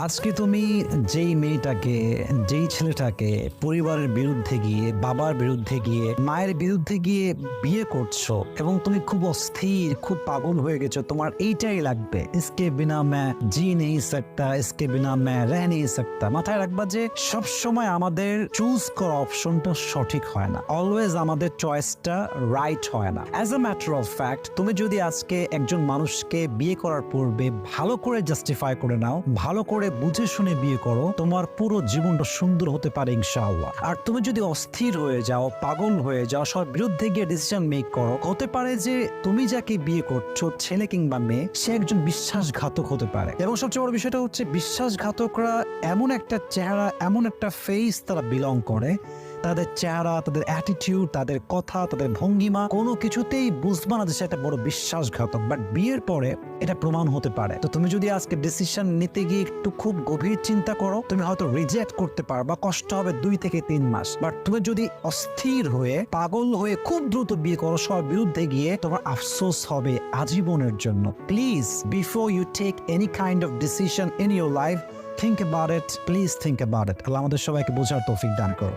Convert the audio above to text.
আজকে তুমি যেই মেয়েটাকে, যেই ছেলেটাকে পরিবারের বিরুদ্ধে গিয়ে, বাবার বিরুদ্ধে গিয়ে, মায়ের বিরুদ্ধে গিয়ে বিয়ে করছো এবং তুমি খুব অস্থির, খুব পাগল হয়ে গেছো, তোমার এইটাই লাগবে, ইসকে বিনা मैं जी नहीं सकता, इसके बिना मैं रह नहीं सकता। মাথায় রাখবা যে সব সময় আমাদের চুজ করা অপশনটা সঠিক হয় না, অলওয়েজ আমাদের চয়েসটা রাইট হয় না। As a matter of fact, তুমি যদি আজকে একজন মানুষকে বিয়ে করার পূর্বে ভালো করে জাস্টিফাই করে নাও, ভালো করে বুঝে শুনে বিয়ে করো, তোমার পুরো জীবনটা সুন্দর হতে পারে ইনশাআল্লাহ। আর তুমি যদি অস্থির হয়ে যাও, পাগল হয়ে যাও, সবার বিরুদ্ধে গিয়ে ডিসিশন মেক করো, হতে পারে যে তুমি যাকে বিয়ে করছো, ছেলে কিংবা মেয়ে, সে একজন বিশ্বাসঘাতক হতে পারে। এবং সবচেয়ে বড় বিষয়টা হচ্ছে বিশ্বাসঘাতকরা এমন একটা চেহারা, এমন একটা ফেস তারা বিলং করে, তাদের চেহারা, তাদের অ্যাটিটিউড, তাদের কথা, তাদের ভঙ্গিমা, কোনো কিছুতেই বুঝবা না যে সেটা বড় বিশ্বাসঘাতক। বাট বিয়ের পরে এটা প্রমাণ হতে পারে। তো তুমি যদি আজকে ডিসিশন নিতে গিয়ে একটু খুব গভীর চিন্তা করো, তুমি হয়তো রিজেক্ট করতে পারবা, কষ্ট হবে 2 থেকে 3 মাস। বাট তুমি যদি অস্থির হয়ে, পাগল হয়ে খুব দ্রুত বিয়ে করো সবার বিরুদ্ধে গিয়ে, তোমার আফসোস হবে আজীবনের জন্য। Please, before you take any kind of decision in your life, think about it, please think about it. Allah আমাদের সবাইকে বোঝার তৌফিক দান করো।